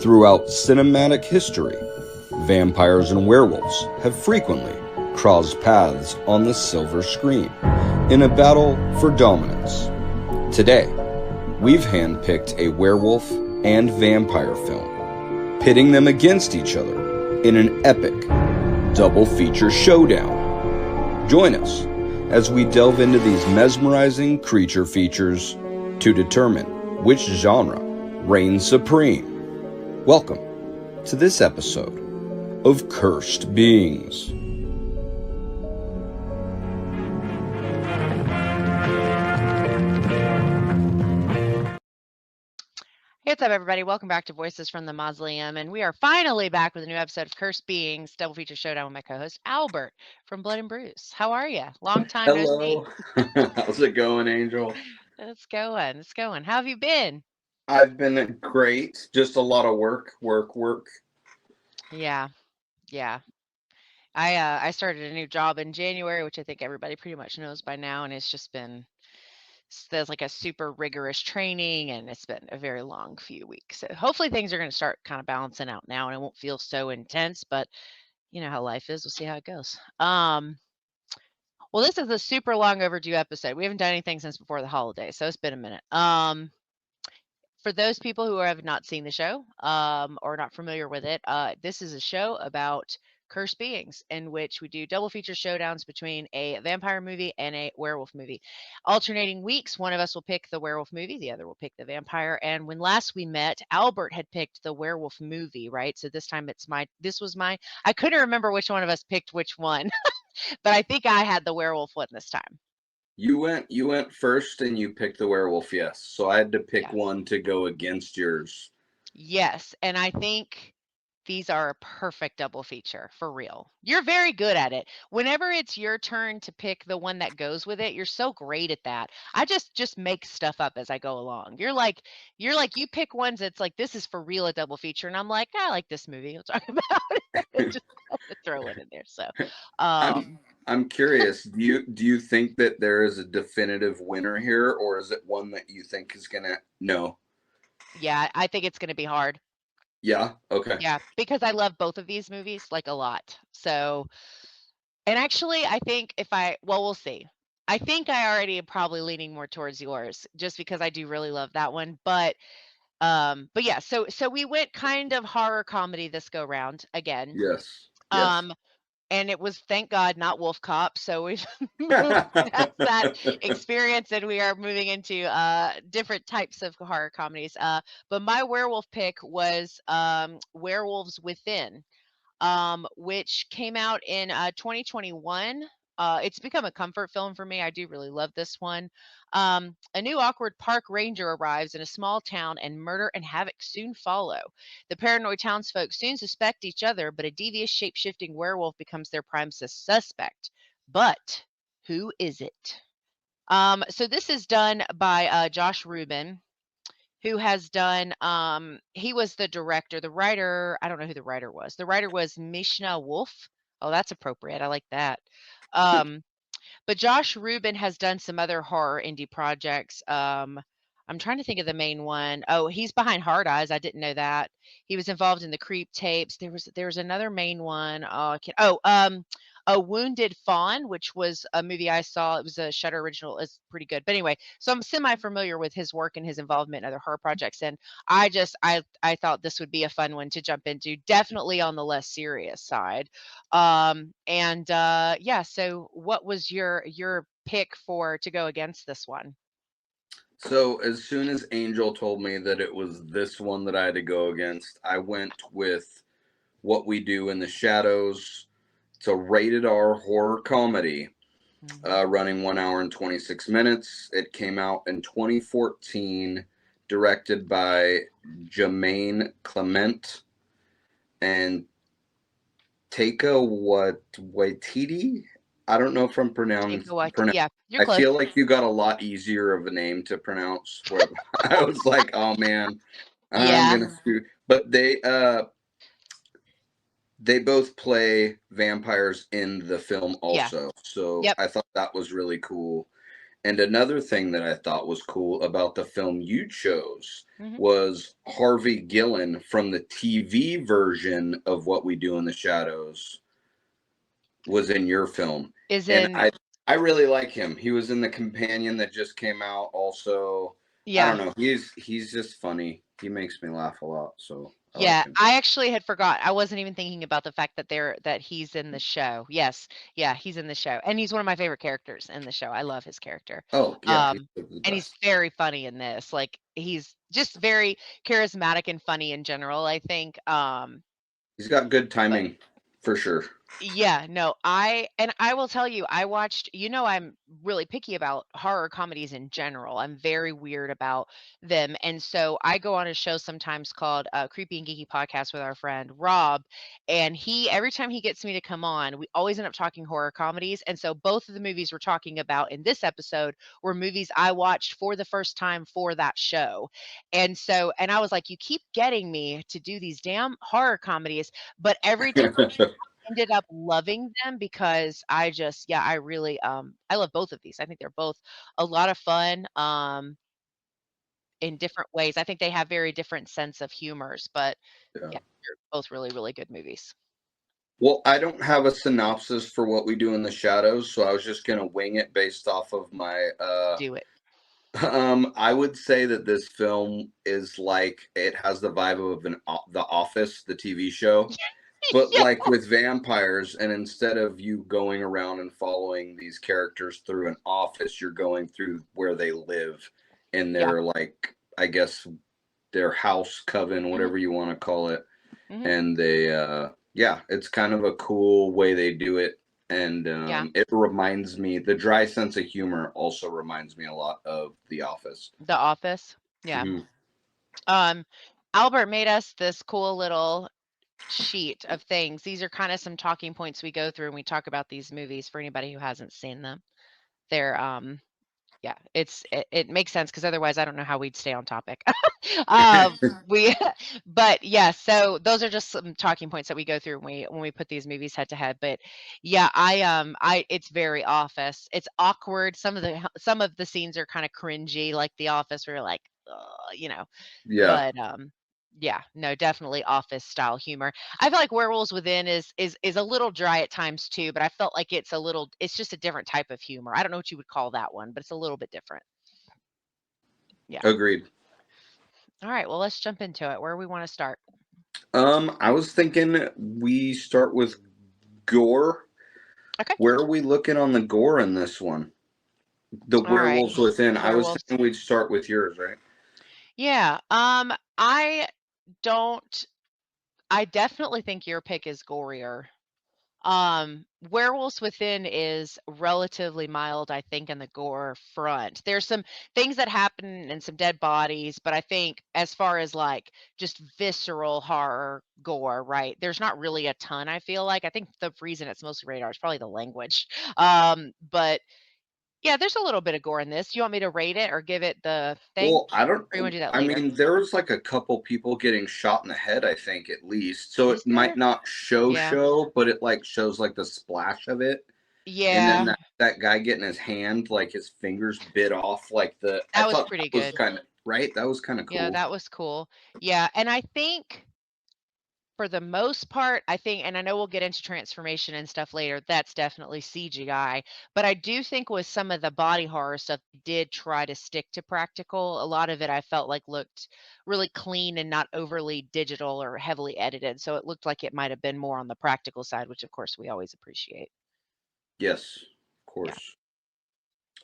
Throughout cinematic history, vampires and werewolves have frequently crossed paths on the silver screen in a battle for dominance. Today, we've handpicked a werewolf and vampire film, pitting them against each other in an epic double feature showdown. Join us as we delve into these mesmerizing creature features to determine which genre reigns supreme. Welcome to this episode of Cursed Beings. Hey, what's up, everybody? Welcome back to Voices from the Mausoleum, and we are finally back with a new episode of Cursed Beings, Double Feature Showdown with my co-host, Albert from Blood and Bruise. How are you? Long time no see. Hello. How's it going, Angel? It's going. How have you been? I've been great. Just a lot of work. Yeah. I started a new job in January, which I think everybody pretty much knows by now, and it's just been there's like a super rigorous training, and it's been a very long few weeks. So hopefully things are going to start kind of balancing out now, and it won't feel so intense. But you know how life is. We'll see how it goes. Well, this is a super long overdue episode. We haven't done anything since before the holidays, so it's been a minute. For those people who have not seen the show, or not familiar with it, this is a show about cursed beings in which we do double feature showdowns between a vampire movie and a werewolf movie. Alternating weeks, one of us will pick the werewolf movie, the other will pick the vampire. And when last we met, Albert had picked the werewolf movie, right? So this time I couldn't remember which one of us picked which one. But I think I had the werewolf one this time. You went first and you picked the werewolf, yes. So I had to pick Yes. one to go against yours. Yes, and I think these are a perfect double feature for real. You're very good at it. Whenever it's your turn to pick the one that goes with it, you're so great at that. I just make stuff up as I go along. You're like you pick ones that's like this is for real a double feature, and I'm like I like this movie. We'll talk about it. Just have to throw it in there. So, I'm um, I'm curious. Do you think that there is a definitive winner here, or is it one that you think is gonna no? yeah, I think it's going to be hard. Yeah. Okay. Yeah, because I love both of these movies like a lot. So, and actually, I think we'll see. I think I already am probably leaning more towards yours just because I do really love that one. But yeah, so we went kind of horror comedy this go round again. Yes. Yes. Um, and it was thank God not Wolf Cop. So we've moved past that experience and we are moving into different types of horror comedies. But my werewolf pick was Werewolves Within, which came out in 2021. It's become a comfort film for me. I do really love this one. A new awkward park ranger arrives in a small town, and murder and havoc soon follow. The paranoid townsfolk soon suspect each other, but a devious shape shifting werewolf becomes their prime suspect. But who is it? So this is done by Josh Rubin, who has done he was the director, the writer, I don't know who the writer was. The writer was Mishna Wolf. Oh, that's appropriate. I like that. Um, but Josh Rubin has done some other horror indie projects. I'm trying to think of the main one. Oh, he's behind Hard Eyes. I didn't know that. He was involved in the Creep tapes. There was another main one. Oh, I can't. A Wounded Fawn, which was a movie I saw. It was a Shudder original. It's pretty good. But anyway, so I'm semi familiar with his work and his involvement in other horror projects. And I thought this would be a fun one to jump into. Definitely on the less serious side. Yeah, so what was your pick for to go against this one? So as soon as Angel told me that it was this one that I had to go against, I went with What We Do in the Shadows. It's a rated R horror comedy, Mhm. running 1 hour and 26 minutes. It came out in 2014, directed by Jermaine Clement and Taika Waititi. I don't know if I'm Take pronouncing. a watch. Yeah, you're I close. feel like you got a lot easier of a name to pronounce. Where I was like, oh man, I'm Yeah. gonna screw. But they both play vampires in the film Yeah. also, so Yep. I thought that was really cool. And another thing that I thought was cool about the film you chose Hmm. was Harvey Gillen from the TV version of What We Do in the Shadows was in your film. Is And in I really like him. He was in the companion that just came out also. I don't Yeah. know. He's just funny. He makes me laugh a lot, so I like Yeah, him. I actually had forgot. I wasn't even thinking about the fact that he's in the show. Yes. Yeah, he's in the show. And he's one of my favorite characters in the show. I love his character. Oh, yeah, he's Um the and he's best. very funny in this. Like he's just very charismatic and funny in general, I think. He's got good But timing for sure. yeah, no, I will tell you, I watched, I'm really picky about horror comedies in general. I'm very weird about them. And so I go on a show sometimes called Creepy and Geeky Podcast with our friend Rob. And every time he gets me to come on, we always end up talking horror comedies. And so both of the movies we're talking about in this episode were movies I watched for the first time for that show. And I was like, you keep getting me to do these damn horror comedies, but every time ended up loving them because I really I love both of these. I think they're both a lot of fun in different ways. I think they have very different sense of humors, but Yeah. yeah, they're both really really good movies. Well, I don't have a synopsis for What We Do in the Shadows, so I was just gonna wing it based off of my Do it. I would say that this film is like it has the vibe of The Office, the TV show, but Yeah, like with vampires, and instead of you going around and following these characters through an office, you're going through where they live in yeah. their, like, I guess, their house coven, Hmm. whatever you want to call it. Hmm. And they yeah, it's kind of a cool way they do it. And Yeah, it reminds me, the dry sense of humor also reminds me a lot of The Office. The Office. Yeah. Hmm. Um, Albert made us this cool little sheet of things. These are kind of some talking points we go through when we talk about these movies for anybody who hasn't seen them. They're Yeah, it makes sense because otherwise I don't know how we'd stay on topic. Uh, we but yeah, so those are just some talking points that we go through when we put these movies head to head. But yeah, I it's very Office. It's awkward. Some of the scenes are kind of cringy, like The Office, where you're like, "Ugh," Yeah, but yeah, no, definitely Office style humor. I feel like Werewolves Within is a little dry at times too, but I felt like it's just a different type of humor. I don't know what you would call that one, but it's a little bit different. Yeah. agreed. All right, well, let's jump into it. Where we want to start? I was thinking we start with gore. Okay. Where are we looking on the gore in this one? The All right. Werewolves Within. I was Werewolves. thinking we'd start with yours, right? Yeah. I don't I definitely think your pick is gorier. Werewolves Within is relatively mild, I think, in the gore front. There's some things that happen and some dead bodies, but I think as far as like just visceral horror gore, right? There's not really a ton, I feel like. I think the reason it's mostly radar is probably the language. But yeah, there's a little bit of gore in this. You want me to rate it or give it the thing? Well, I don't. Or you want to do that I later? mean, there was like a couple people getting shot in the head, I think, at least. So Is it might there? not Yeah. show, but it like shows like the splash of it. And then Yeah, that guy getting his hand, like his fingers bit off, like I that was thought that pretty was good. kind of right. That was kind of Yeah, cool. that was cool. Yeah, and I think for the most part, I think, and I know we'll get into transformation and stuff later, that's definitely CGI. But I do think with some of the body horror stuff, they did try to stick to practical. A lot of it I felt like looked really clean and not overly digital or heavily edited. So it looked like it might have been more on the practical side, which of course we always appreciate. Yes, of Yeah. course.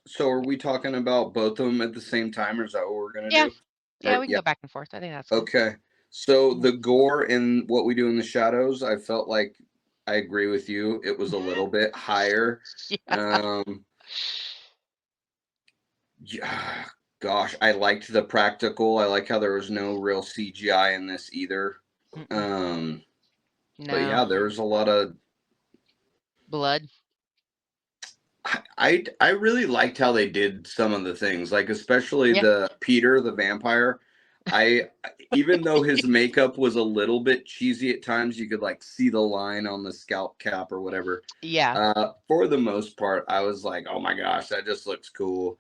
So are we talking about both of them at the same time, or is that what we're gonna Yeah. do? Yeah, we can Yeah. go back and forth. I think that's good. Okay. So Yeah. the gore in What We Do in the Shadows, I felt like I agree with you. It was a little bit higher. Yeah. Um, yeah, gosh, I liked the practical. I like how there was no real CGI in this either. Mm-mm. Um, but No. yeah, there was a lot of. Blood. I really liked how they did some of the things, like especially Yeah. the Peter the vampire. I Even though his makeup was a little bit cheesy at times, you could like see the line on the scalp cap or whatever. Yeah. For the most part, I was like, "Oh my gosh, that just looks cool."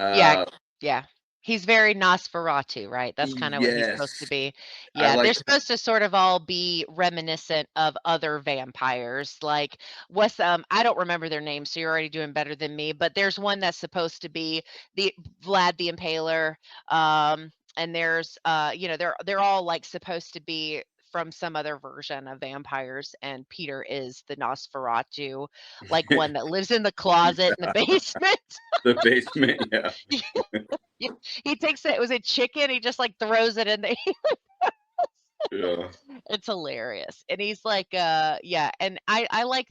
Yeah, Uh, yeah. He's very Nosferatu, right? That's kinda what he's supposed to yes, be. I Yeah, they're like that. supposed to sort of all be reminiscent of other vampires, like, I don't remember their names, so you're already doing better than me, but there's one that's supposed to be the Vlad the Impaler, and there's, they're all, like, supposed to be from some other version of vampires, and Peter is the Nosferatu, like, one that lives in the closet in the basement. The basement, yeah, Yeah, he takes it was a chicken, he just, like, throws it in the yeah. it's hilarious, and he's like, yeah, and I like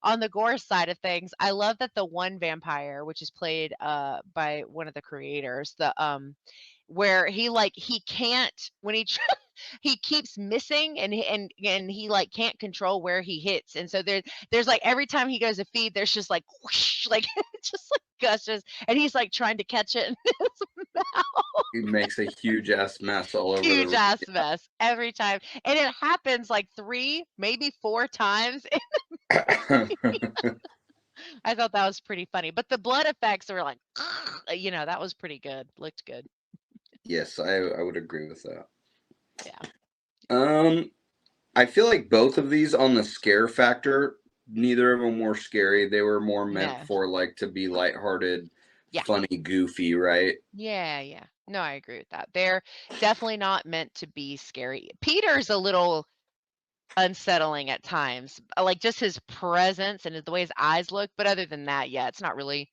on the gore side of things, I love that the one vampire, which is played, by one of the creators, where he can't when he he keeps missing and he like can't control where he hits. And so there's like every time he goes to feed, there's just like whoosh, like it just like gushes and he's like trying to catch it in his mouth. He makes a huge ass mess all over the Huge room. ass mess every time. And it happens like three, maybe four times. I thought that was pretty funny. But the blood effects were like, that was pretty good. Looked good. Yes, I would agree with that. Yeah. Um, I feel like both of these on the scare factor, neither of them were scary. They were more meant No. for like to be lighthearted, Yeah. funny, goofy, right? Yeah, yeah. No, I agree with that. They're definitely not meant to be scary. Peter's a little unsettling at times, like just his presence and the way his eyes look. But other than that, yeah, it's not really,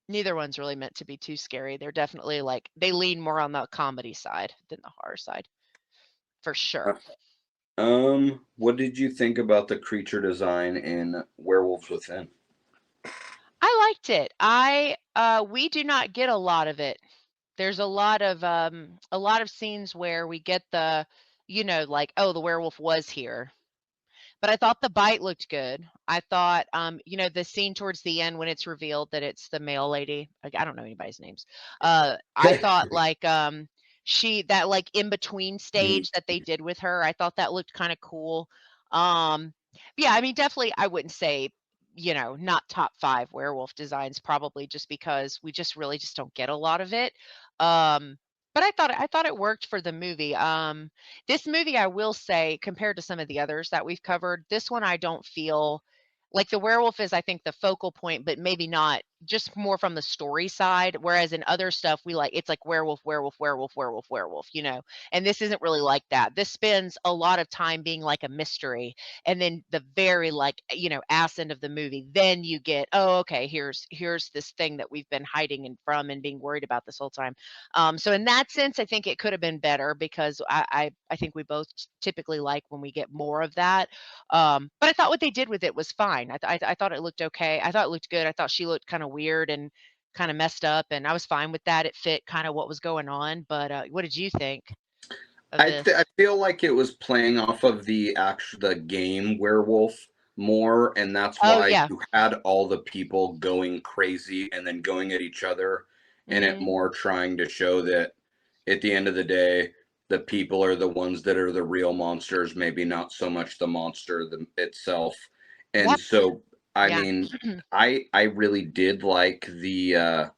neither one's really meant to be too scary. They're definitely like, they lean more on the comedy side than the horror side, for sure. Uh, what did you think about the creature design in Werewolves Within? I liked it. We do not get a lot of it. There's a lot of scenes where we get like, oh, the werewolf was here. But I thought the bite looked good. I thought, the scene towards the end when it's revealed that it's the male lady. Like, I don't know anybody's names. I thought like that like in between Mhm. stage that they did with her. I thought that looked kind of cool. Um, yeah, I mean, definitely, I wouldn't say not top five werewolf designs, probably just because we just really just don't get a lot of it. Um, but I thought it worked for the movie. This movie, I will say, compared to some of the others that we've covered, this one I don't feel like the werewolf is, I think, the focal point, but maybe not just more from the story side. Whereas in other stuff, it's like werewolf, werewolf, werewolf, werewolf, werewolf. And this isn't really like that. This spends a lot of time being like a mystery. And then the very like, ass end of the movie, then you get, oh, okay, here's this thing that we've been hiding and from and being worried about this whole time. So in that sense, I think it could have been better because I think we both typically like when we get more of that. But I thought what they did with it was fine. I thought it looked okay. I thought it looked good. I thought she looked kind of weird and kind of messed up, and I was fine with that. It fit kind of what was going on. But what did you think of this? I feel like it was playing off of the game Werewolf more, and that's Oh why yeah. you had all the people going crazy and then going at each other, and it Hmm. more trying to show that at the end of the day, the people are the ones that are the real monsters, maybe not so much the monster itself. And Yep. so, I Yeah. mean, I really did like the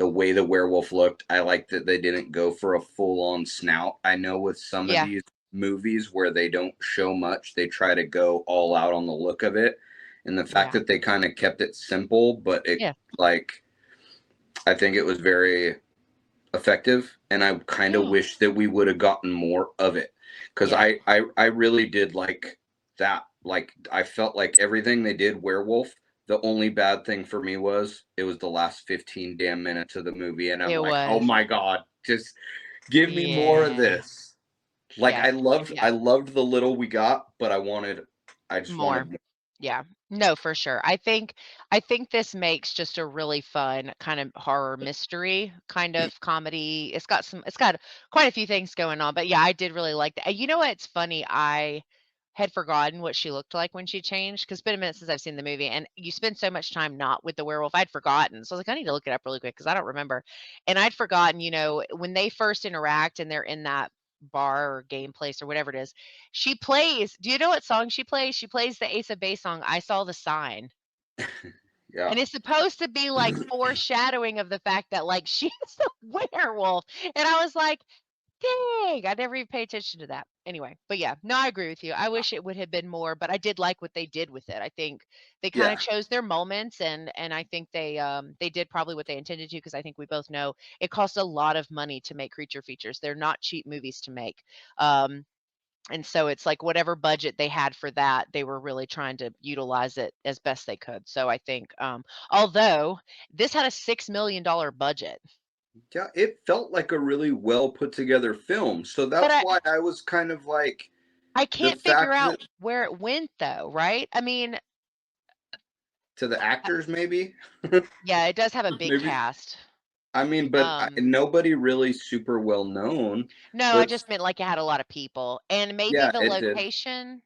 way the werewolf looked. I like that they didn't go for a full on snout. I know with some of Yeah. these movies where they don't show much, they try to go all out on the look of it. And the fact Yeah. that they kind of kept it simple, but it Yeah. like I think it was very effective, and I kind of Yeah. wish that we would have gotten more of it because Yeah. I really did like that. Like I felt like everything they did werewolf. The only bad thing for me was it was the last 15 damn minutes of the movie, and I'm It like, oh was. my god, just give me more of Yeah. this. Like Yes. I Yeah. loved the little we got, but I just More. wanted more. Yeah. No, for sure. I think this makes just a really fun kind of horror mystery kind of comedy. It's got quite a few things going on, but yeah, I did really like that. You know what's funny? I had forgotten what she looked like when she changed because it's been a minute since I've seen the movie, and you spend so much time not with the werewolf. I'd forgotten, so I was like, I need to look it up really quick because I don't remember. And I'd forgotten, when they first interact and they're in that bar or game place or whatever it is, she plays, do you know what song she plays? She plays the Ace of Base song, "I Saw the Sign." Yeah. And it's supposed to be like foreshadowing of the fact that like she's a werewolf. And I was like, dang, I never even paid attention to that. Anyway, but yeah, no, I agree with you. I wish it would have been more, but I did like what they did with it. I think they kind of Yeah. chose their moments, and I think they did probably what they intended to, because I think we both know it costs a lot of money to make creature features. They're not cheap movies to make. Um and so it's like whatever budget they had for that, they were really trying to utilize it as best they could. So I think although this had a $6 million budget. Yeah, it felt like a really well put together film. So But that's why I was kind of like I the can't figure fact out that where it went though, right? I mean, to the uh, actors maybe yeah, it does have a big maybe cast. I mean, but Um, nobody really super well known. no, I But just meant like it had a lot of people, and maybe yeah, the it did. location,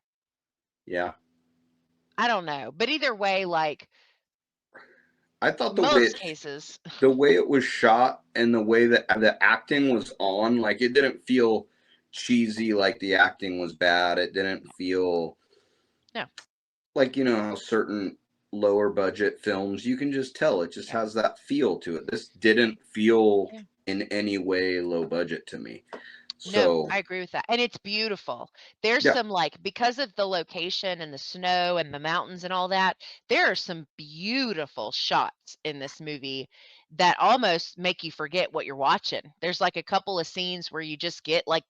Yeah. I don't know. But either way, like I thought most cases, the way it was shot and the way that the acting was on, like it didn't feel cheesy like the acting was bad. It didn't feel no, like, how certain lower budget films, you can just tell it just yeah, has that feel to it. This didn't feel yeah. in any way low budget to me. No, So, I agree with that, and it's beautiful. There's yeah, some, like, because of the location and the snow and the mountains and all that, there are some beautiful shots in this movie that almost make you forget what you're watching. There's, like, a couple of scenes where you just get, like,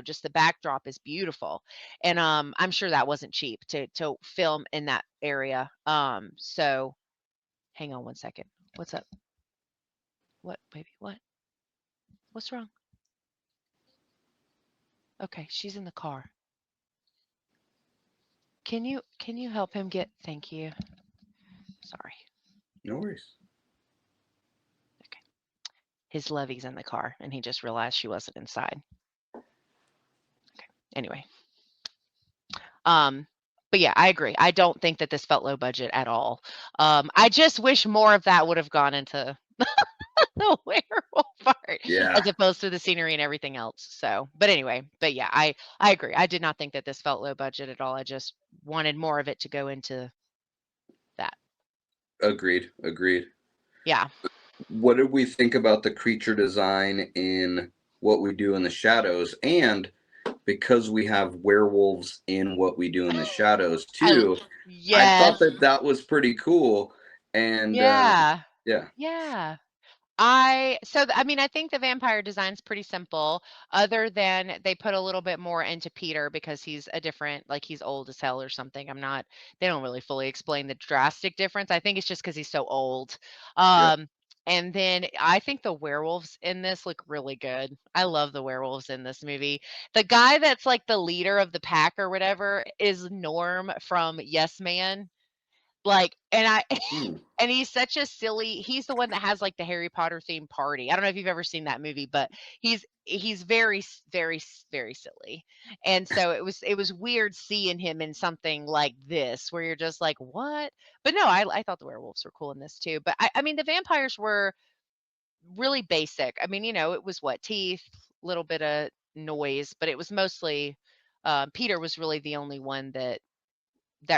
just the backdrop is beautiful, and, I'm sure that wasn't cheap to film in that area. So hang on one second. What's up? What, baby? What? What's wrong? Okay, she's in the car. Can you help him get thank you. Sorry. no worries. Okay. His Levy's in the car and he just realized she wasn't inside. Okay. Anyway. Um but yeah, I agree. I don't think that this felt low budget at all. I just wish more of that would have gone into the werewolf part Yeah, as opposed to the scenery and everything else. So, but anyway, but yeah, I agree. I did not think that this felt low budget at all. I just wanted more of it to go into that. agreed, agreed. Yeah. What did we think about the creature design in What We Do in the Shadows? And because we have werewolves in What We Do in the Shadows I too, I thought yes. that was pretty cool. And Yeah. yeah, Yeah. I mean, I think the vampire design's pretty simple, other than they put a little bit more into Peter because he's a different, like he's old as hell or something. They don't really fully explain the drastic difference. I think it's just because he's so old. yeah. Um, and then I think the werewolves in this look really good. I love the werewolves in this movie. The guy that's like the leader of the pack or whatever is Norm from Yes Man. Like, and I Hmm. and he's such a silly he's the one that has, like, the Harry Potter themed party. I don't know if you've ever seen that movie, but he's very very silly. And so it was weird seeing him in something like this where you're just like, "What?" But no, I thought the werewolves were cool in this too. But I mean, the vampires were really basic. I mean, it was what? Teeth, little bit of noise, but it was mostly, Peter was really the only one that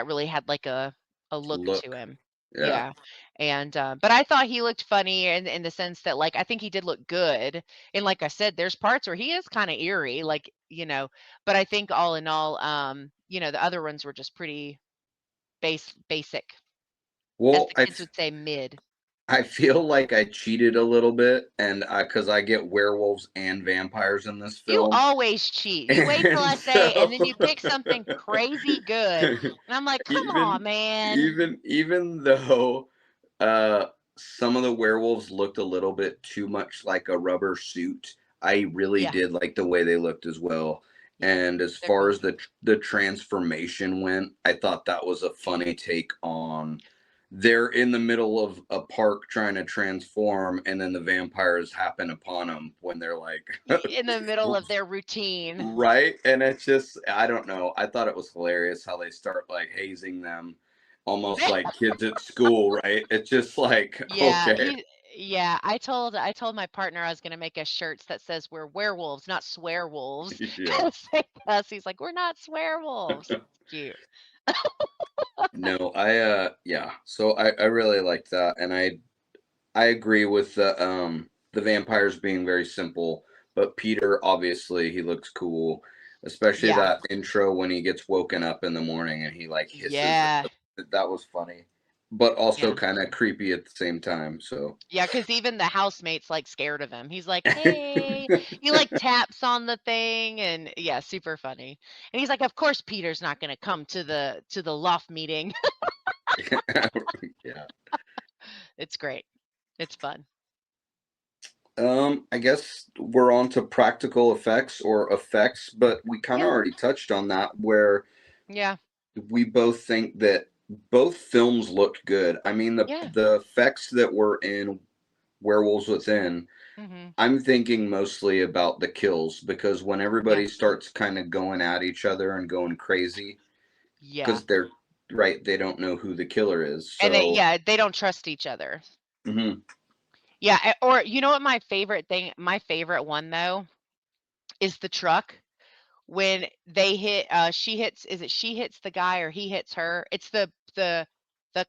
really had, like, a look to Look, him. yeah. Yeah, and, but I thought he looked funny in the sense that, like, I think he did look good, and like I said, there's parts where he is kinda eerie, like, but I think all in all, the other ones were just pretty basic, as Well, the kids would say, mid. I feel like I cheated a little bit, and because I get werewolves and vampires in this You film, always cheat. You wait till and I say, and then so you pick something crazy good, and I'm like, "Come even on, man." even though some of the werewolves looked a little bit too much like a rubber suit, I really Yeah, did like the way they looked as well. yeah, And as they're far cool. as the transformation went, I thought that was a funny take on they're in the middle of a park trying to transform, and then the vampires happen upon them when they're like In the middle of their routine. right? And it's just, I don't know. I thought it was hilarious how they start like hazing them almost like kids at school, right? It's just like, Yeah, okay. he yeah, I told my partner I was gonna make us shirts that says we're werewolves, not swear wolves. Yeah. Say us. He's like, "We're not swear wolves." Cute. No, yeah. So I really like that, and I agree with the vampires being very simple, but Peter obviously he looks cool, especially Yeah. that intro when he gets woken up in the morning and he like hisses. Yeah. That was funny, but also Yeah. kind of creepy at the same time. So Yeah, because even the housemate's, like, scared of him. He's like, "Hey." He, like, taps on the thing and yeah, super funny. And he's like, "Of course Peter's not gonna come to the loft meeting." yeah. It's great. It's fun. I guess we're on to practical effects or effects, but we kind of Yeah. already touched on that where Yeah. we both think that both films looked good. I mean, Yeah. the effects that were in Werewolves Within, Mhm. I'm thinking mostly about the kills because when Yeah. everybody starts kind of going at each other and going crazy, Yeah. because they're right, they don't know who the killer is. And So, they don't trust each other. mhm. Yeah, or you know what my favorite one though is the truck when they hit she hits is it she hits the guy or he hits her? It's the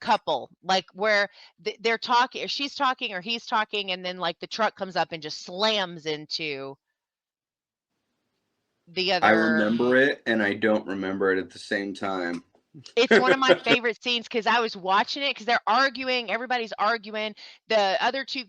couple like where they're talking or she's talking or he's talking and then like the truck comes up and just slams into the I other. remember it and I don't remember it at the same time. It's one of my favorite scenes because I was watching it because 'cause they're arguing, everybody's arguing. The other 2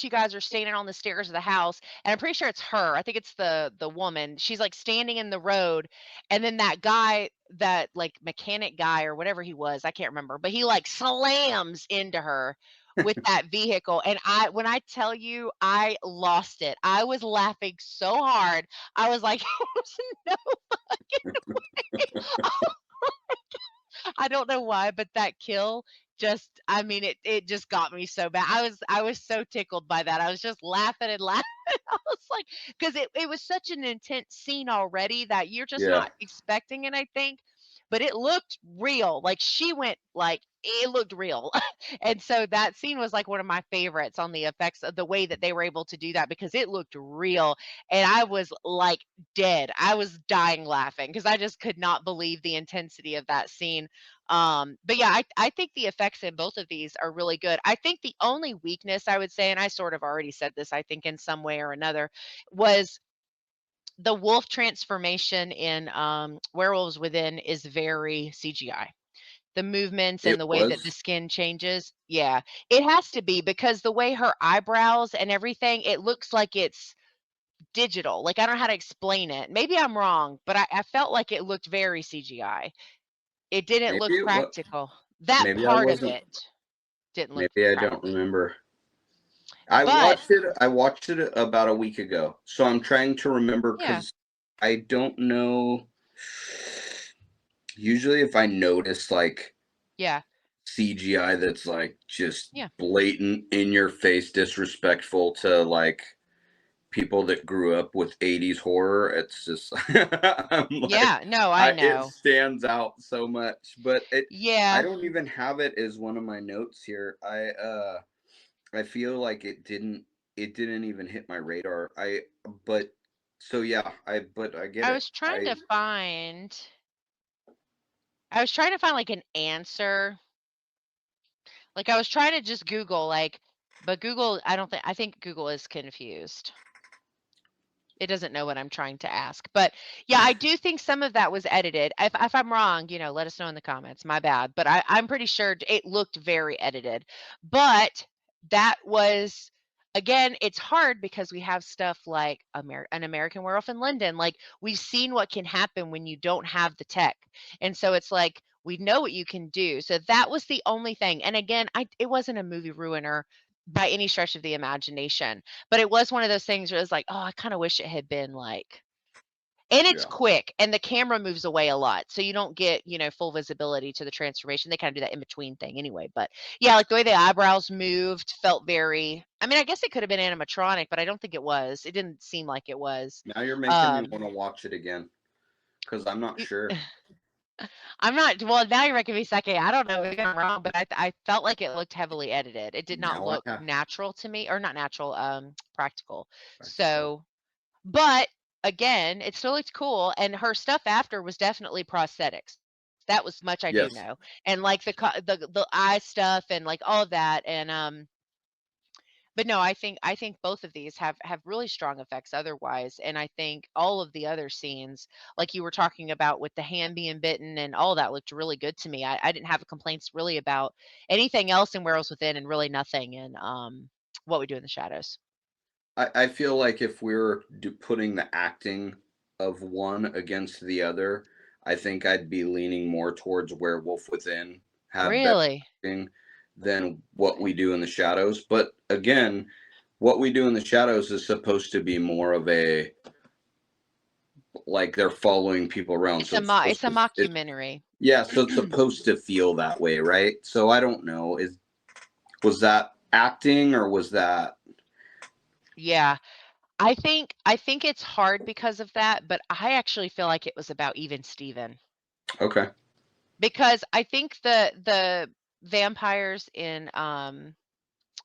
guys are standing on the stairs of the house, and I'm pretty sure it's her. I think it's the woman. She's, like, standing in the road, and then that guy, that, like, mechanic guy or whatever he was, I can't remember, but he, like, slams into her with that vehicle, and when I tell you I lost it. I was laughing so hard. I was like, "There's no fucking way." I don't know why, but that kill just I mean, it just got me so bad. I was so tickled by that. I was just laughing and laughing. I was like, because it was such an intense scene already that you're just Yeah. not expecting it, I think, but it looked real. Like, she went like it looked real. And so that scene was, like, one of my favorites on the effects of the way that they were able to do that because it looked real, and I was, like, dead. I was dying laughing because I just could not believe the intensity of that scene. But yeah, I think the effects in both of these are really good. I think the only weakness I would say, and I sort of already said this, I think in some way or another, was the wolf transformation in Werewolves Within is very CGI. The movements and It the way that the was. skin changes, yeah, it has to be because the way her eyebrows and everything, it looks like it's digital. Like I don't know how to explain it. Maybe I'm wrong, but I felt like it looked very CGI. It didn't Maybe look it was. practical. That Maybe I part of wasn't. it didn't look Maybe I don't practical. remember. But I watched it about a week ago. So I'm trying to remember yeah, cuz I don't know usually if I notice like yeah, CGI that's like just yeah, blatant in your face disrespectful to like people that grew up with 80s horror, it's just I'm like yeah. No, I it know. stands out so much, but it I Yeah, don't even have it as one of my notes here. I feel like it didn't even hit my radar. But so yeah, I get I it. was trying to I was trying to find like an answer. Like I was trying to just Google like, but Google, I think Google is confused. It doesn't know what I'm trying to ask. But yeah, I do think some of that was edited. If I'm wrong, let us know in the comments. My bad. But I'm pretty sure it looked very edited. But that was, again, it's hard because we have stuff like an American Werewolf in London. Like we've seen what can happen when you don't have the tech. And so it's like, we know what you can do. So that was the only thing. And again, it wasn't a movie ruiner by any stretch of the imagination, but it was one of those things where it was like, "Oh, I kinda wish it had been like." And it's Yeah. quick, and the camera moves away a lot, so you don't get, full visibility to the transformation. They kinda do that in between thing anyway, but yeah, like, the way the eyebrows moved felt very I mean, I guess it could have been animatronic, but I don't think it was. It didn't seem like it was. Now you're making me Um, want to watch it again because I'm not y sure. I'm not well, now you're making me second. I don't know, maybe I'm wrong, but I felt like it looked heavily edited. It did not Now I look have natural to me or not natural, practical. practical. So but again, it still looked cool, and her stuff after was definitely prosthetics. That was much I do Yes. know. And like the eye stuff and like all of that. And but no, I think both of these have really strong effects otherwise. And I think all of the other scenes, like you were talking about with the hand being bitten and all that looked really good to me. I didn't have complaints really about anything else in Werewolves Within and really nothing in What We Do in the Shadows. I feel like if we were putting the acting of one against the other, I think I'd be leaning more towards Werewolf Within had better Really? acting than What We Do in the Shadows. But again, What We Do in the Shadows is supposed to be more of a, like, they're following people around, so it's It's supposed a to mockumentary. yeah, so it's supposed to feel that way, right? So I don't know. Was that acting or was that Yeah. I think it's hard because of that, but I actually feel like it was about even Steven. okay? Because I think the vampires in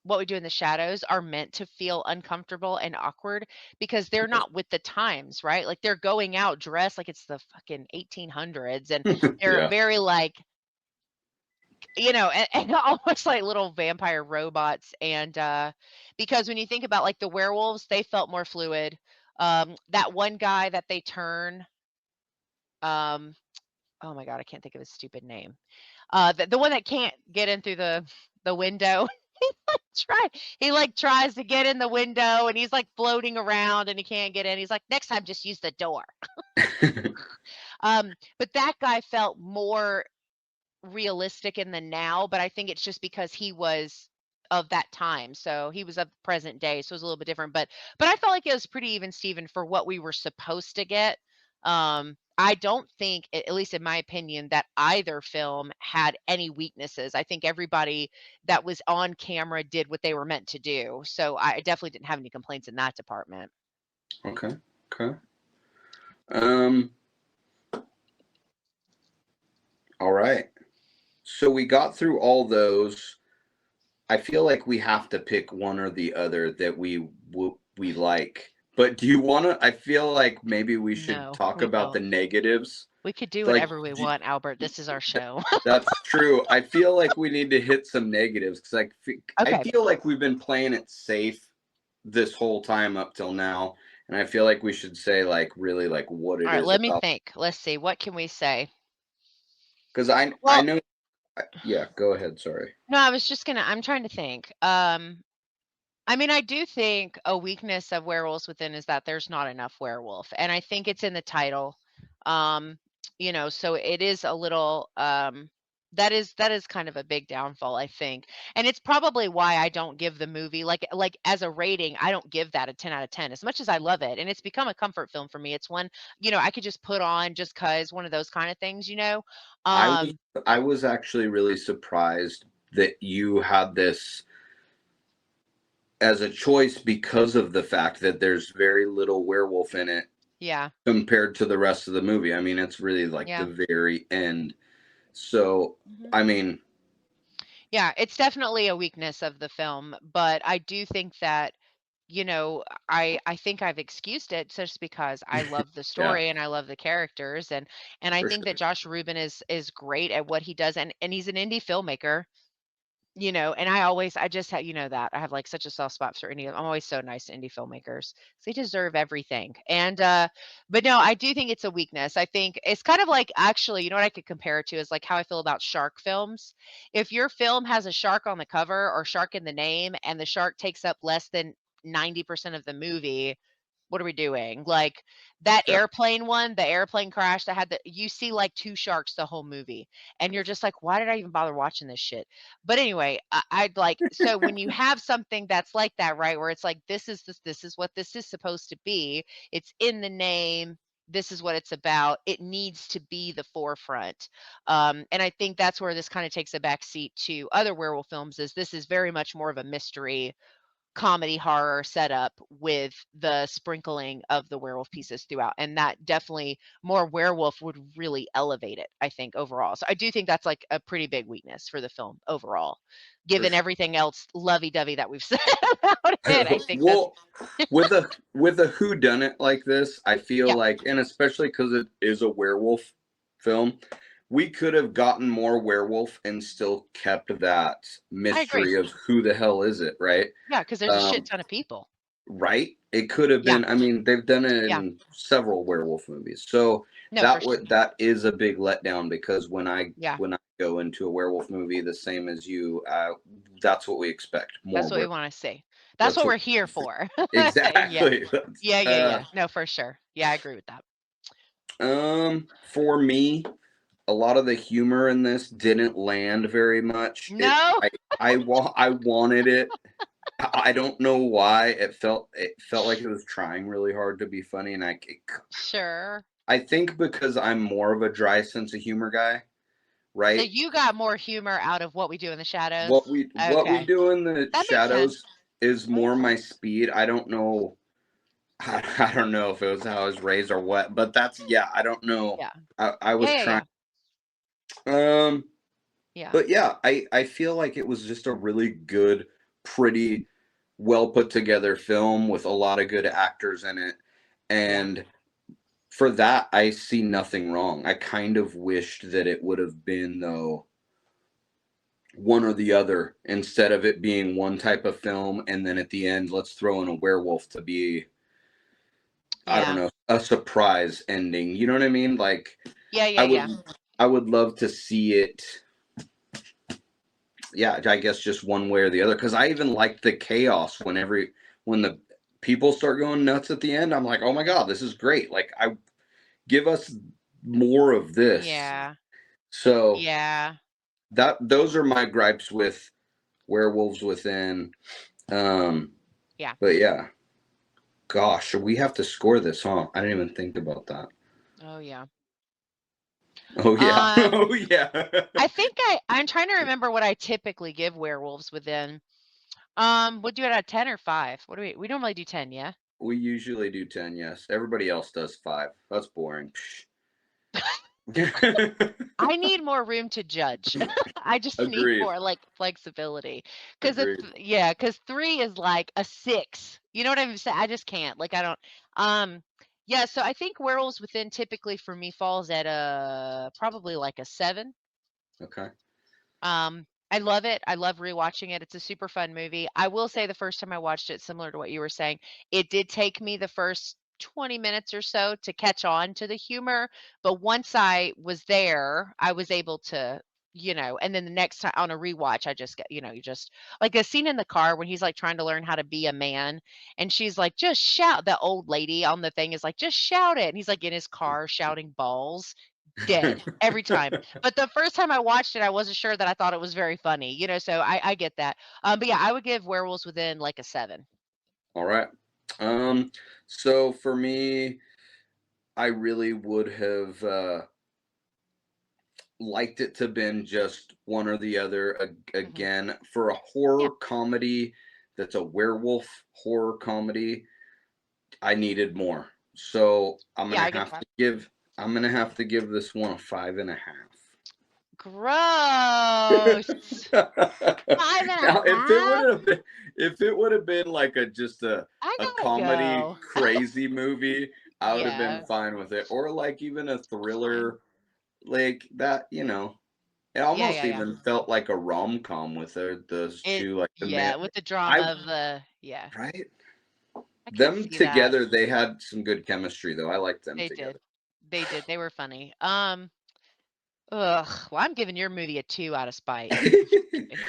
What We Do in the Shadows are meant to feel uncomfortable and awkward because they're Yes. not with the times, right? Like they're going out dressed like it's the fucking 1800s and they're Yeah. very like, and almost like little vampire robots. And because when you think about like the werewolves, they felt more fluid. That one guy that they turn, um, oh my God, I can't think of his stupid name. The one that can't get in through the window. Try he like tries to get in the window and he's like floating around and he can't get in. He's like, next time just use the door. But that guy felt more realistic in the now, but I think it's just because he was of that time. So he was of present day, so it was a little bit different. But I felt like it was pretty even Steven for what we were supposed to get. I don't think, at least in my opinion, that either film had any weaknesses. I think everybody that was on camera did what they were meant to do. So I definitely didn't have any complaints in that department. Okay. Okay. Um. All right. So we got through all those. I feel like we have to pick one or the other that we like. But do you want to? I feel like maybe we should No, talk we about don't. the negatives. We could do Like, whatever we want, Albert. This is our show. that's true. I feel like we need to hit some negatives because I Okay. feel like we've been playing it safe this whole time up till now, and I feel like we should say like really like what All it right, is let me about. think. Let's see. What can we say? Because I Well, know. Yeah, go ahead. Sorry. no, I'm trying to think. I mean, I do think a weakness of Werewolves Within is that there's not enough werewolf, and I think it's in the title. Um, so it is a little that is kind of a big downfall, I think. And it's probably why I don't give the movie like as a rating, I don't give that a 10 out of 10 as much as I love it. And it's become a comfort film for me. It's one, I could just put on just cuz one of those kind of things. I was Um I was actually really surprised that you had this as a choice because of the fact that there's very little werewolf in it yeah. compared to the rest of the movie. I mean, it's really like Yeah. the very end. So, Mhm. I mean, Yeah, it's definitely a weakness of the film, but I do think that, you know, I think I've excused it just because I love the yeah, story and I love the characters. And I for think that sure. Josh Rubin is great at what he does, and he's an indie filmmaker. And I just have, that I have like such a soft spot for indie. I'm always so nice to indie filmmakers. They deserve everything. And but no, I do think it's a weakness. I think it's kind of like, actually, you know what I could compare it to is like how I feel about shark films. If your film has a shark on the cover or shark in the name and the shark takes up less than 90% of the movie, what are we doing? Like that Yeah. airplane one, the airplane crash that had you see like two sharks the whole movie. And you're just like, why did I even bother watching this shit? But anyway, I'd like, so when you have something that's like that, right, where it's like, this is what this is supposed to be, it's in the name, this is what it's about, it needs to be the forefront. And I think that's where this kind of takes a back seat to other werewolf films, is this is very much more of a mystery comedy horror setup with the sprinkling of the werewolf pieces throughout. And that definitely, more werewolf would really elevate it, I think, overall. So I do think that's like a pretty big weakness for the film overall, For given sure. everything else lovey-dovey that we've said about it. I think that's, Well, with a who done it like this, I feel yeah. like, and especially because it is a werewolf film, we could have gotten more werewolf and still kept that I agree. mystery of who the hell is it, right? Yeah, because there's a shit Um, ton of people. right? It could have Yeah, been. I mean, they've done it yeah. in several werewolf movies, so No, for sure. that is a big letdown because Yeah, when I go into a werewolf movie, the same as you, that's what we expect, more that's what we werewolf. wanna see. That's That's what what we're here for. Yeah. exactly. That's, Yeah, yeah, yeah. No, for sure. Yeah, I agree with that. for me, a lot of the humor in this didn't land very much. No? I wanted it. I don't know why it felt like it was trying really hard to be funny, and Sure. I think because I'm more of a dry sense of humor guy, So right? you got more humor out of What We Do in the Shadows? What we Okay. do in the That makes sense. shadows is That more makes my sense. speed. I don't know. I don't know if it was how I was raised or what, but that's yeah. I don't know. Yeah. I Yeah, was yeah, trying. yeah. Um, Yeah. but yeah, I feel like it was just a really good, pretty, well put together film with a lot of good actors in it, Yeah. and for that I see nothing wrong. I kind of wished that it would have been though one or the other instead of it being one type of film and then at the end let's throw in a werewolf to be I don't Yeah. know a surprise ending. You know what I mean? Like Yeah, I yeah, would yeah. I would love to see it yeah, I guess just one way or the other. Because I even liked the chaos when the people start going nuts at the end. I'm like, oh my god, this is great. Like, I give us more of this. Yeah. So Yeah. those are my gripes with Werewolves Within. Um, Yeah. but yeah, gosh, we have to score this, huh? I didn't even think about that. Oh, yeah. Oh yeah, Um, oh yeah. I think I'm trying to remember what I typically give Werewolves Within. We'll do it at 10 or 5. What do we normally do 10, yeah? We usually do 10. Yes, everybody else does 5. That's boring. I need more room to judge. I just need Agreed. more like flexibility. Cause it's Agreed. yeah, cause 3 is like a 6. You know what I'm saying? I just can't. Like I don't yeah, so I think Werewolves Within typically for me falls at a probably like a 7. Okay. I love it. I love rewatching it. It's a super fun movie. I will say the first time I watched it, similar to what you were saying, it did take me the first 20 minutes or so to catch on to the humor. But once I was there, I was able to, and then the next time on a rewatch, I just get, you just like a scene in the car when he's like trying to learn how to be a man. And she's like, just shout. The old lady on the thing is like, just shout it. And he's like in his car shouting balls. Dead every time. But the first time I watched it, I wasn't sure that I thought it was very funny, so I get that. But yeah, I would give Werewolves Within like a 7. All right. Um, so for me, I really would have liked it to been just one or the other. Mhm. Again, for a Yeah. horror comedy that's a werewolf horror comedy, I needed more. So Yeah, I get that. I'm gonna have to give this one a 5.5. Gross. 5 and Now, a half? if it would have been like I a gotta comedy go. crazy movie, I would have been Yeah, fine with it. Or like even a that's fine. thriller like that, it Yeah, almost yeah, yeah. even felt like a rom-com with those It two, like the man. yeah, with the drama I of the yeah. right? I could Them see that. together, they had some good chemistry though. I liked them They did. together. They did. They were funny. Ugh, well, I'm giving your movie a 2 out of spite. Kidding.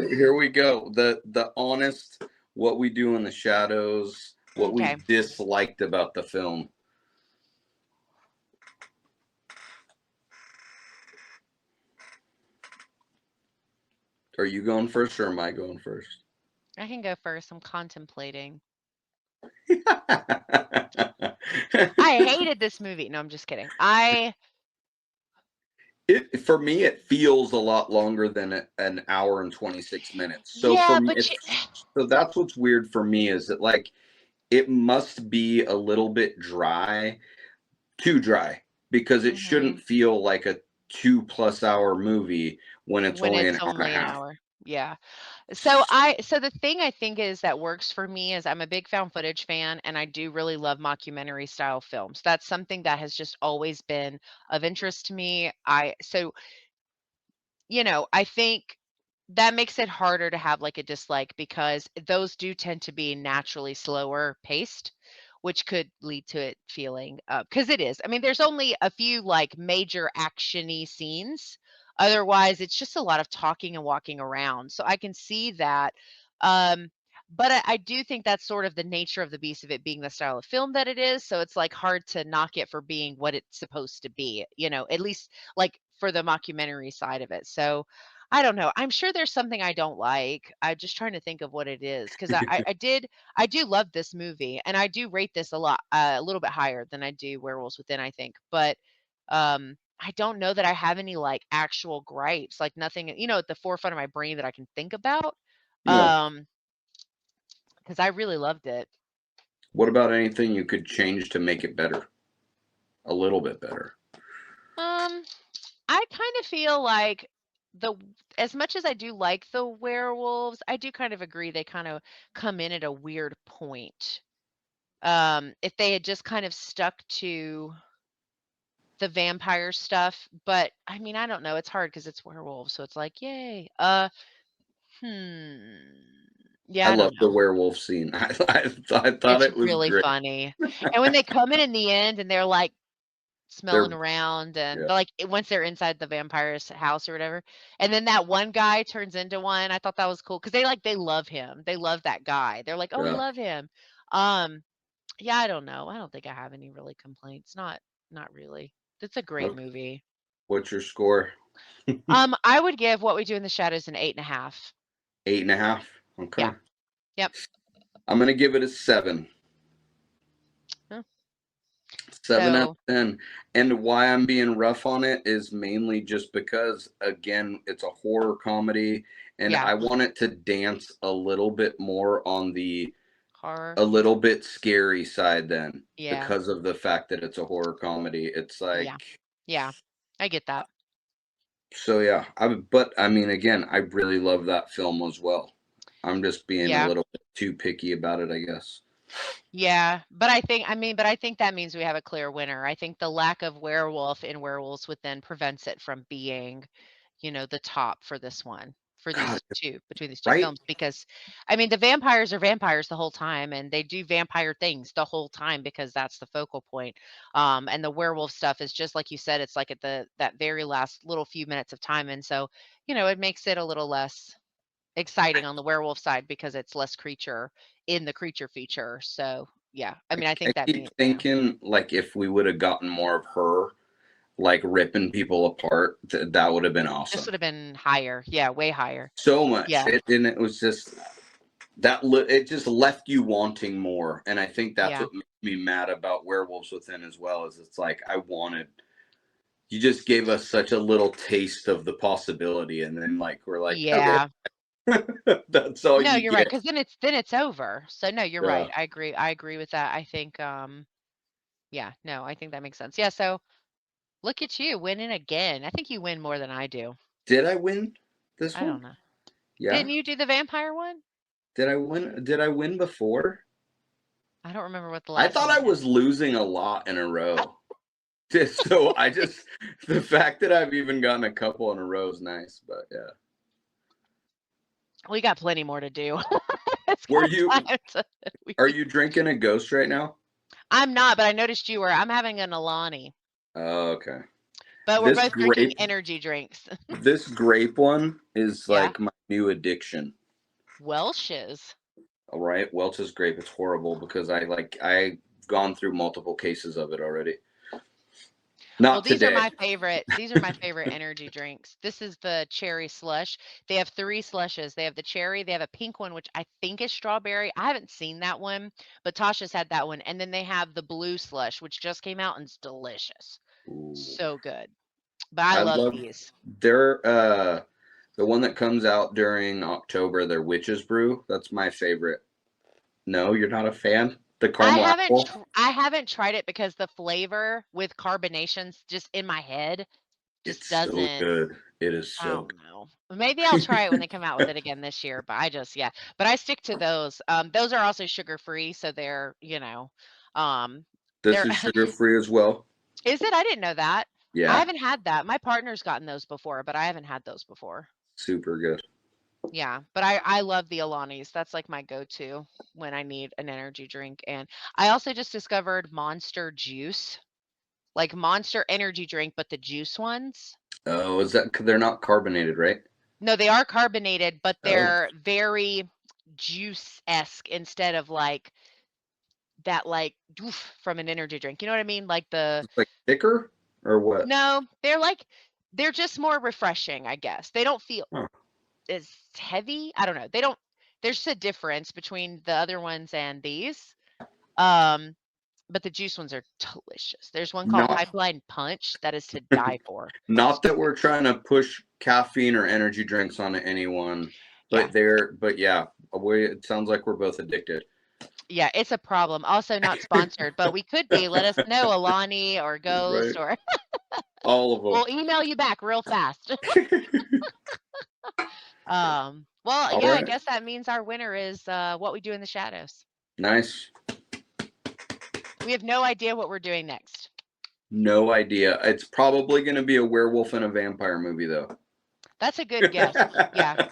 Here we go. The honest what we do in the shadows, what we Okay. disliked about the film. Are you going first or am I going first? I can go first. I'm contemplating. I hated this movie. No, I'm just kidding. It for me it feels a lot longer than an hour and 26 minutes. So for Yeah, me but so that's what's weird for me is that like it must be a little bit dry, too dry, because it shouldn't mhm, feel like a 2+ hour movie when it's when only an it's hour and a only an half. hour. Yeah. So the thing I think is that works for me is I'm a big found footage fan and I do really love mockumentary style films. That's something that has just always been of interest to me. I think that makes it harder to have like a dislike because those do tend to be naturally slower paced, which could lead to it feeling because it is. I mean, there's only a few like major actiony scenes. Otherwise, it's just a lot of talking and walking around. So I can see that. Um, but I do think that's sort of the nature of the beast of it being the style of film that it is. So it's like hard to knock it for being what it's supposed to be, at least like for the mockumentary side of it. So I don't know. I'm sure there's something I don't like. I'm just trying to think of what it is because I do love this movie and I do rate this a lot a little bit higher than I do Werewolves Within, I think. But I don't know that I have any like actual gripes, like nothing, at the forefront of my brain that I can think about. Yeah. Um, because I really loved it. What about anything you could change to make it better? A little bit better. Um, I kind of feel like the as much as I do like the werewolves, I do kind of agree they kind of come in at a weird point. If they had just kind of stuck to the vampire stuff, but I mean, I don't know, it's hard because it's werewolves, so it's like, yay. Hmm. I Yeah, I love don't the know. werewolf scene. I thought It's it was really great. funny. And when they come in the end and they're like smelling They're around and yeah, like once they're inside the vampire's house or whatever, and then that one guy turns into one, I thought that was cool because they love him. They love that guy. They're like, "Oh, we yeah. love him." Um, yeah, I don't know. I don't think I have any really complaints. Not really. It's a great Okay. movie. What's your score? I would give What We Do in the Shadows an 8.5. 8.5. Okay. Yeah. Yep. I'm gonna give it a 7. Huh. 7 out So, of 10. And why I'm being rough on it is mainly just because, again, it's a horror comedy, and yeah, I want it to dance a little bit more on horror. a little bit scary side then, Yeah. because of the fact that it's a horror comedy. It's Yeah. like, Yeah. I get that. so yeah. But I mean, again, I really love that film as well. I'm just being a Yeah. little bit too picky about it, I guess. Yeah, but I think that means we have a clear winner. I think the lack of werewolf in Werewolves Within prevents it from being, the top for this one, for God, these two, between these two right? films, because I mean, the vampires are vampires the whole time and they do vampire things the whole time because that's the focal point. And the werewolf stuff is just like you said, it's like at that very last little few minutes of time. And so, it makes it a little less exciting on the werewolf side because it's less creature in the creature feature. So, yeah. I mean, I I think that keep means, thinking like if we would have gotten more of her like ripping people apart, that would have been this would awesome. have been higher. Yeah, way higher. So much. Yeah. And it was just it just left you wanting more. And I think that's Yeah. what made me mad about Werewolves Within as well. Is it's like I wanted. You just gave us such a little taste of the possibility, and then like we're like, okay, Yeah. that's all No, you you're right. get. Because then it's over. So no, you're Yeah. right. I agree with that. I think yeah, no, I think that makes sense. Yeah, so look at you winning again. I think you win more than I do. Did I win this I one? don't know. Yeah. Didn't you do the vampire one? Did I win? Did I win before? I don't remember what the I last thought one I was. was losing a lot in a I, row. So I just the fact that I've even gotten a couple in a row is nice. But yeah. we got plenty more to do. It's Were got you? time to Are we you drinking a Ghost right now? I'm not, but I noticed you were. I'm having an Alani, Oh, okay. but we're This both drinking grape, energy drinks. this grape one is Yeah. like my new addiction. Welch's. All right, Welch's grape. It's horrible because I've gone through multiple cases of it already. Well, Not these are today. my favorite. These are my favorite energy drinks. This is the cherry slush. They have three slushes. They have the cherry. They have a pink one, which I think is strawberry. I haven't seen that one, but Tasha's had that one. And then they have the blue slush, which just came out and it's delicious. Ooh. So good. But I I love love these. their the one that comes out during October, their Witch's Brew. That's my favorite. No, you're not a fan? The caramel apple? I haven't tried it because the flavor with carbonations just in my head just It's so doesn't good. It is I so don't know. Maybe I'll try it when they come out with it again this year, but yeah. But I stick to those. Those are also sugar free, so they're, um, This they're is sugar free as well. is it? I didn't know that. I Yeah, haven't had that. My partner's gotten those before, but I haven't had those before. super good. Yeah, but I love the Alanis. That's like my go-to when I need an energy drink. And I also just discovered Monster Juice, like Monster energy drink, but the juice ones. Oh, is that 'cause they're not carbonated, right? No, they are carbonated, but Oh, they're very juice-esque instead of like that like doof from an energy drink. You know what I mean? Like the it's like thicker or what? no, they're just more refreshing, I guess. They don't feel Huh. as heavy. I don't know. They don't there's a difference between the other ones and these. Um, but the juice ones are delicious. There's one called Not Pipeline Punch that is to die for. not that we're trying to push caffeine or energy drinks onto anyone, Yeah. but yeah, it sounds like we're both addicted. Yeah, it's a problem. Also not sponsored, but we could be. Let us know, Alani or Right? Ghost, or All of we'll email you back real fast. them. Well, All yeah, I right. guess that means our winner is What We Do in the Shadows. Nice. We have no idea what we're doing next. No idea. It's probably going to be a werewolf and a vampire movie, though. That's a good guess. Yeah,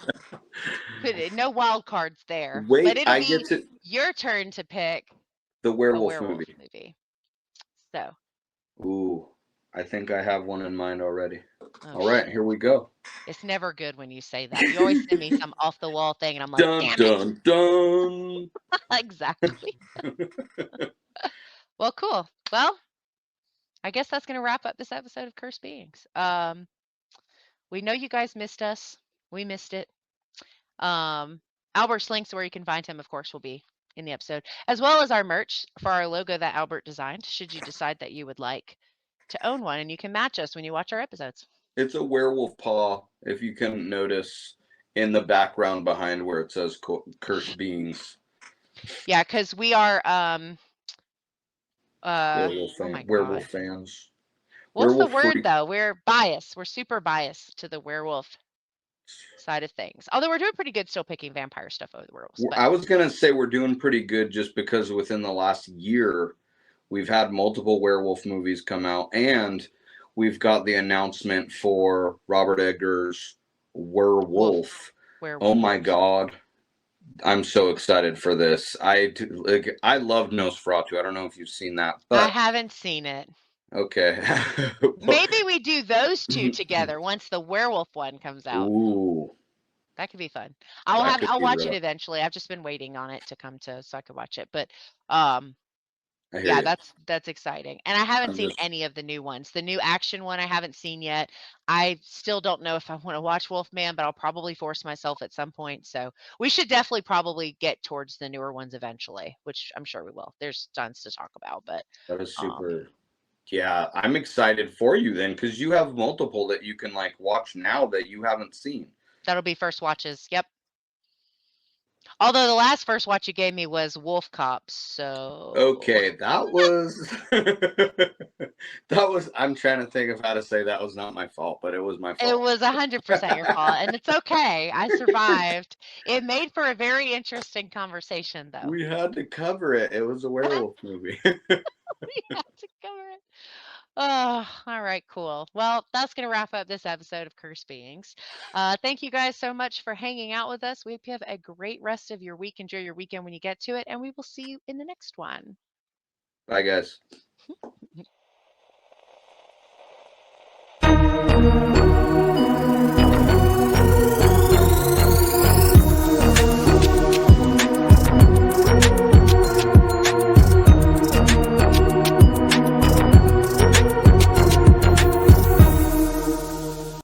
no wild cards there, but Wait, it'll I be get to your turn to pick the a werewolf werewolf movie. movie. So, Ooh, I think I have one in mind already. oh All right, shit. here we go. It's never good when you say that. You always send me some off the wall thing, and I'm like, Dun damn it. dun dun. Exactly. Well, cool. Well, I guess that's going to wrap up this episode of Cursed Beings. We know you guys missed us. We missed it. Um, Albert's links where you can find him, of course, will be in the episode, as well as our merch for our logo that Albert designed, should you decide that you would like to own one, and you can match us when you watch our episodes. It's a werewolf paw, if you can notice in the background behind where it says cursed beings. Yeah, because we are oh my Werewolf god. fans. What's the Werewolf word freak. though? We're biased. We're super biased to the werewolf side of things. Although we're doing pretty good still picking vampire stuff over the werewolves. But I was going to say we're doing pretty good just because within the last year, we've had multiple werewolf movies come out, and we've got the announcement for Robert Eggers' wolf Werewolf. Oh werewolf. my God. I'm so excited for this. I love Nosferatu. I don't know if you've seen that, I but haven't seen it. okay. Maybe we do those two together once the werewolf one comes out. Ooh, That could be fun. that could I'll be watch it rough. eventually. I've just been waiting on it to come to so I could watch it. But I hear yeah, you. that's exciting. And I haven't I'm seen just any of the new ones. The new action one I haven't seen yet. I still don't know if I want to watch Wolfman, but I'll probably force myself at some point. So we should definitely probably get towards the newer ones eventually, which I'm sure we will. There's tons to talk about, but that is um super. Yeah, I'm excited for you then because you have multiple that you can like watch now that you haven't seen. that'll be first watches. Yep. Although the last first watch you gave me was Wolf Cops, so Okay, that was that was I'm trying to think of how to say that was not my fault, but it was my it fault. was 100% your fault, and it's okay. I survived. It made for a very interesting conversation, though. We had to cover it. It was a werewolf movie. We had to cover it. Oh, all right, cool. Well, that's going to wrap up this episode of Curse Beings. Thank you guys so much for hanging out with us. We hope you have a great rest of your week. Enjoy your weekend when you get to it, and we will see you in the next one. Bye guys.